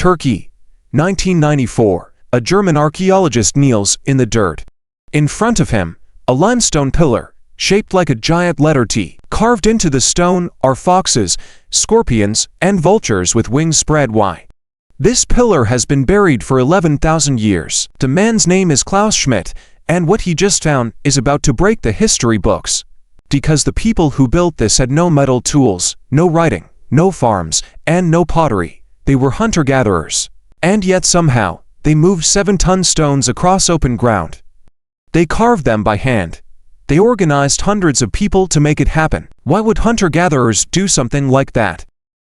Turkey, 1994. A German archaeologist kneels in the dirt. In front of him, a limestone pillar, shaped like a giant letter T. Carved into the stone are foxes, scorpions, and vultures with wings spread wide. This pillar has been buried for 11,000 years. The man's name is Klaus Schmidt, and what he just found is about to break the history books. Because the people who built this had no metal tools, no writing, no farms, and no pottery. They were hunter-gatherers. And yet somehow, they moved 7-ton stones across open ground. They carved them by hand. They organized hundreds of people to make it happen. Why would hunter-gatherers do something like that?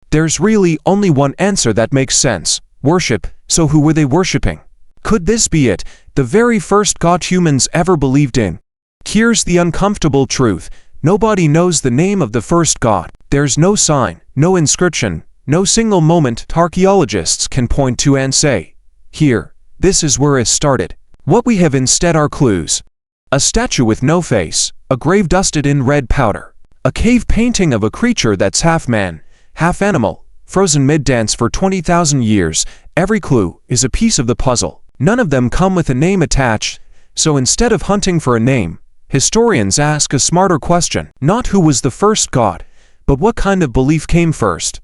There's really only one answer that makes sense: worship. So who were they worshipping? Could this be it, the very first God humans ever believed in? Here's the uncomfortable truth: nobody knows the name of the first God. There's no sign, no inscription, no single moment archaeologists can point to and say, "Here, this is where it started." What we have instead are clues. A statue with no face, a grave dusted in red powder, a cave painting of a creature that's half man, half animal, frozen mid-dance for 20,000 years. Every clue is a piece of the puzzle. None of them come with a name attached, so instead of hunting for a name, historians ask a smarter question. Not who was the first God, but what kind of belief came first,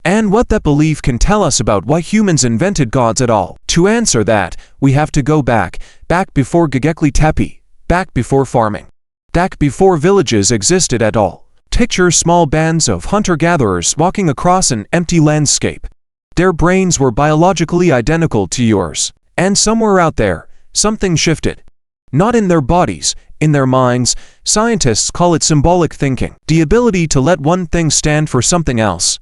and what that belief can tell us about why humans invented gods at all. To answer that, we have to go back before Göbekli Tepe, back before farming, back before villages existed at all. Picture small bands of hunter-gatherers walking across an empty landscape. Their brains were biologically identical to yours, and somewhere out there, something shifted. Not in their bodies, in their minds. Scientists call it symbolic thinking, the ability to let one thing stand for something else.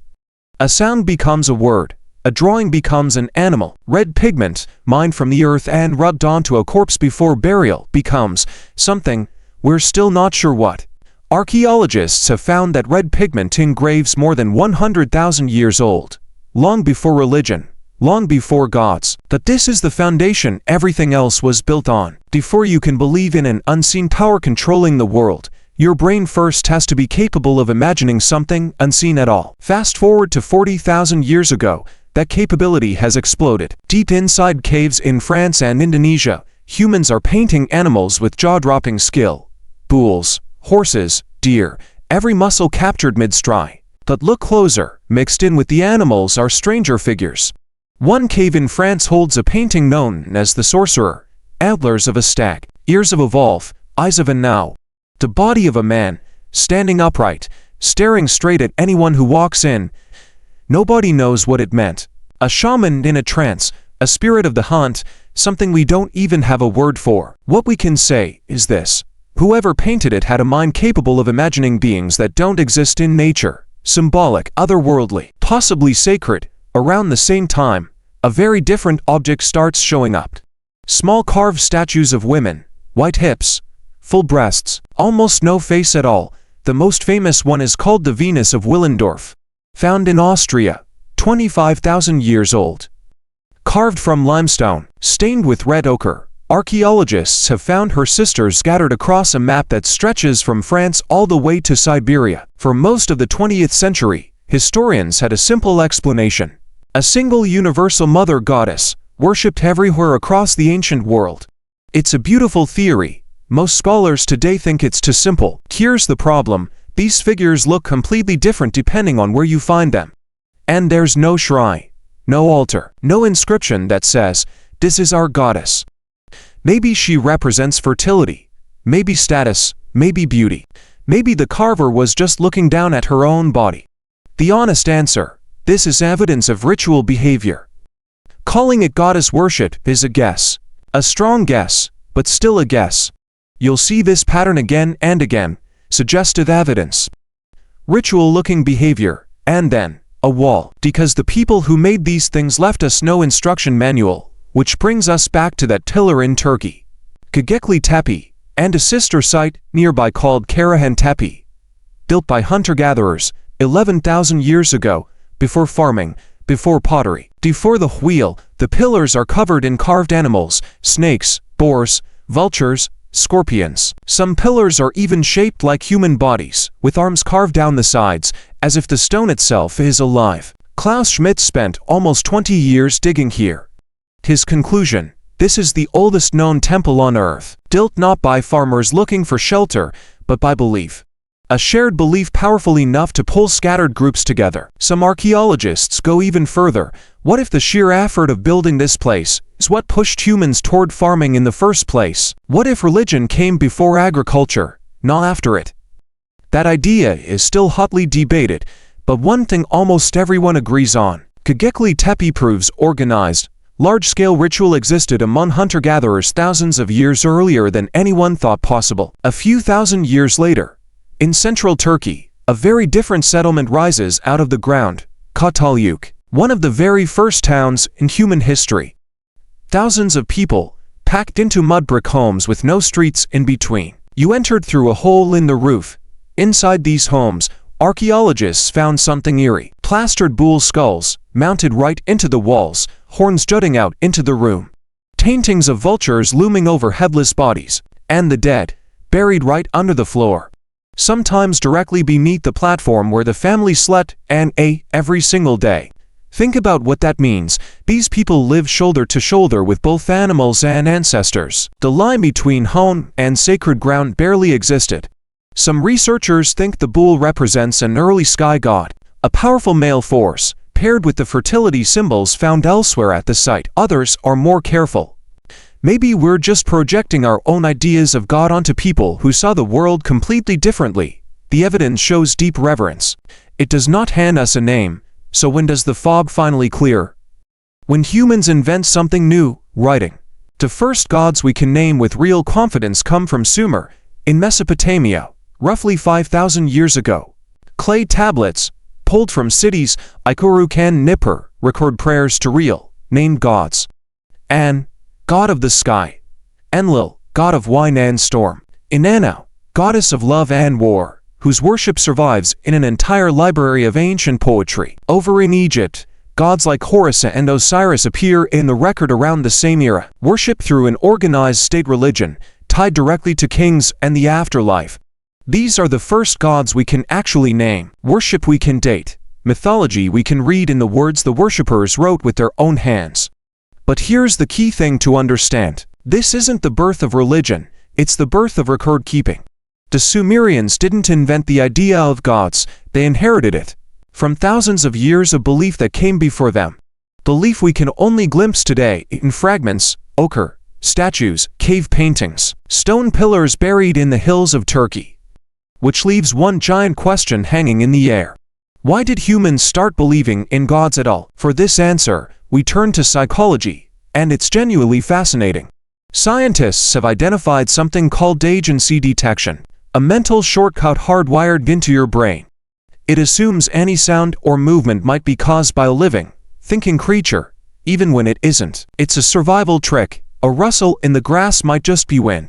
A sound becomes a word, a drawing becomes an animal. Red pigment, mined from the earth and rubbed onto a corpse before burial, becomes something, we're still not sure what. Archaeologists have found that red pigment in graves more than 100,000 years old, long before religion, long before gods. That this is the foundation everything else was built on. Before you can believe in an unseen power controlling the world, your brain first has to be capable of imagining something unseen at all. Fast forward to 40,000 years ago, that capability has exploded. Deep inside caves in France and Indonesia, humans are painting animals with jaw-dropping skill. Bulls, horses, deer, every muscle captured mid-stride. But look closer, mixed in with the animals are stranger figures. One cave in France holds a painting known as the Sorcerer. Antlers of a stag, ears of a wolf, eyes of an owl. The body of a man, standing upright, staring straight at anyone who walks in. Nobody knows what it meant. A shaman in a trance, a spirit of the hunt, something we don't even have a word for. What we can say is this: whoever painted it had a mind capable of imagining beings that don't exist in nature, symbolic, otherworldly, possibly sacred. Around the same time, a very different object starts showing up. Small carved statues of women, white hips, full breasts, almost no face at all. The most famous one is called the Venus of Willendorf, found in Austria, 25,000 years old. Carved from limestone, stained with red ochre, archaeologists have found her sisters scattered across a map that stretches from France all the way to Siberia. For most of the 20th century, historians had a simple explanation: a single universal mother goddess, worshipped everywhere across the ancient world. It's a beautiful theory. Most scholars today think it's too simple. Here's the problem: these figures look completely different depending on where you find them. And there's no shrine, no altar, no inscription that says, "This is our goddess." Maybe she represents fertility, maybe status, maybe beauty. Maybe the carver was just looking down at her own body. The honest answer: this is evidence of ritual behavior. Calling it goddess worship is a guess. A strong guess, but still a guess. You'll see this pattern again and again: suggestive evidence, ritual-looking behavior, and then a wall. Because the people who made these things left us no instruction manual. Which brings us back to that pillar in Turkey, Göbekli Tepe, and a sister site nearby called Karahan Tepe. Built by hunter-gatherers 11,000 years ago, before farming, before pottery, before the wheel. The pillars are covered in carved animals: snakes, boars, vultures, scorpions. Some pillars are even shaped like human bodies, with arms carved down the sides, as if the stone itself is alive. Klaus Schmidt spent almost 20 years digging here. His conclusion: this is the oldest known temple on Earth, built not by farmers looking for shelter, but by belief. A shared belief powerful enough to pull scattered groups together. Some archaeologists go even further. What if the sheer effort of building this place is what pushed humans toward farming in the first place? What if religion came before agriculture, not after it? That idea is still hotly debated, but one thing almost everyone agrees on: Göbekli Tepe proves organized, large-scale ritual existed among hunter-gatherers thousands of years earlier than anyone thought possible. A few thousand years later, in central Turkey, a very different settlement rises out of the ground: Çatalhöyük, one of the very first towns in human history. Thousands of people, packed into mud brick homes with no streets in between. You entered through a hole in the roof. Inside these homes, archaeologists found something eerie: plastered bull skulls, mounted right into the walls, horns jutting out into the room, paintings of vultures looming over headless bodies, and the dead, buried right under the floor, sometimes directly beneath the platform where the family slept and ate every single day. Think about what that means. These people lived shoulder to shoulder with both animals and ancestors. The line between home and sacred ground barely existed. Some researchers think the bull represents an early sky god, a powerful male force, paired with the fertility symbols found elsewhere at the site. Others are more careful. Maybe we're just projecting our own ideas of God onto people who saw the world completely differently. The evidence shows deep reverence. It does not hand us a name, so when does the fog finally clear? When humans invent something new: writing. The first gods we can name with real confidence come from Sumer, in Mesopotamia, roughly 5,000 years ago. Clay tablets, pulled from cities like Uruk and Nippur, record prayers to real, named gods. An, god of the sky. Enlil, god of wine and storm. Inanna, goddess of love and war, whose worship survives in an entire library of ancient poetry. Over in Egypt, gods like Horus and Osiris appear in the record around the same era. Worship through an organized state religion, tied directly to kings and the afterlife. These are the first gods we can actually name. Worship we can date. Mythology we can read in the words the worshippers wrote with their own hands. But here's the key thing to understand. This isn't the birth of religion, it's the birth of record keeping. The Sumerians didn't invent the idea of gods, they inherited it from thousands of years of belief that came before them. Belief we can only glimpse today in fragments, ochre, statues, cave paintings, stone pillars buried in the hills of Turkey. Which leaves one giant question hanging in the air. Why did humans start believing in gods at all? For this answer, we turn to psychology, and it's genuinely fascinating. Scientists have identified something called agency detection, a mental shortcut hardwired into your brain. It assumes any sound or movement might be caused by a living, thinking creature, even when it isn't. It's a survival trick. A rustle in the grass might just be wind.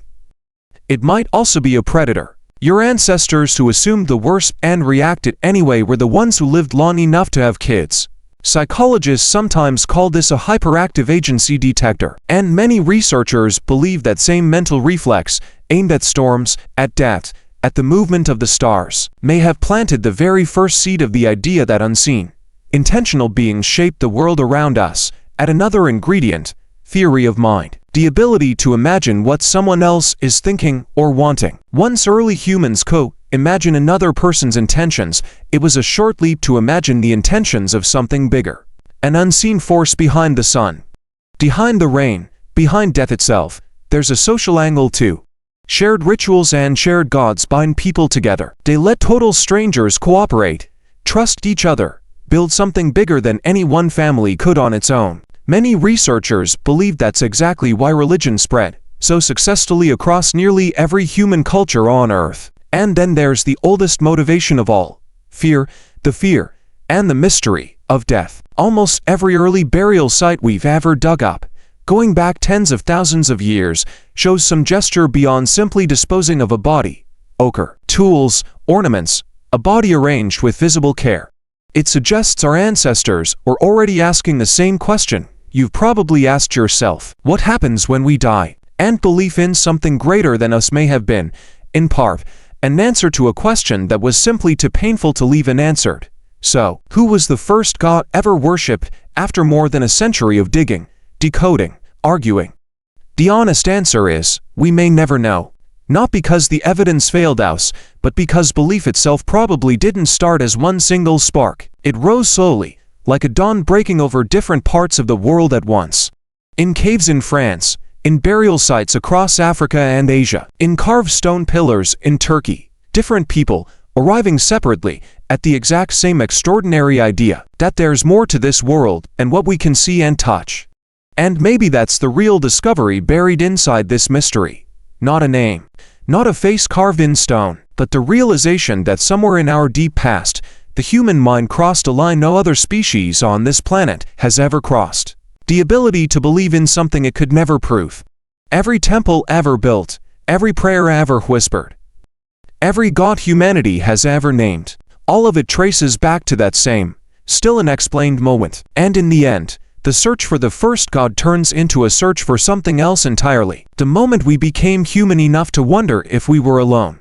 It might also be a predator. Your ancestors who assumed the worst and reacted anyway were the ones who lived long enough to have kids. Psychologists sometimes call this a hyperactive agency detector, and many researchers believe that same mental reflex, aimed at storms, at death, at the movement of the stars, may have planted the very first seed of the idea that unseen, intentional beings shape the world around us. Add another ingredient: theory of mind. The ability to imagine what someone else is thinking or wanting. Once early humans imagine another person's intentions, it was a short leap to imagine the intentions of something bigger. An unseen force behind the sun, behind the rain, behind death itself. There's a social angle too. Shared rituals and shared gods bind people together. They let total strangers cooperate, trust each other, build something bigger than any one family could on its own. Many researchers believe that's exactly why religion spread so successfully across nearly every human culture on Earth. And then there's the oldest motivation of all: fear, the fear and the mystery of death. Almost every early burial site we've ever dug up, going back tens of thousands of years, shows some gesture beyond simply disposing of a body. Ochre, tools, ornaments, a body arranged with visible care. It suggests our ancestors were already asking the same question you've probably asked yourself: what happens when we die? And belief in something greater than us may have been, in part, an answer to a question that was simply too painful to leave unanswered. So, who was the first god ever worshipped after more than a century of digging, decoding, arguing? The honest answer is, we may never know. Not because the evidence failed us, but because belief itself probably didn't start as one single spark. It rose slowly, like a dawn breaking over different parts of the world at once. In caves in France, in burial sites across Africa and Asia, in carved stone pillars in Turkey, different people, arriving separately, at the exact same extraordinary idea, that there's more to this world and what we can see and touch. And maybe that's the real discovery buried inside this mystery. Not a name, not a face carved in stone, but the realization that somewhere in our deep past, the human mind crossed a line no other species on this planet has ever crossed. The ability to believe in something it could never prove. Every temple ever built, every prayer ever whispered, every god humanity has ever named, all of it traces back to that same, still unexplained moment. And in the end, the search for the first god turns into a search for something else entirely. The moment we became human enough to wonder if we were alone.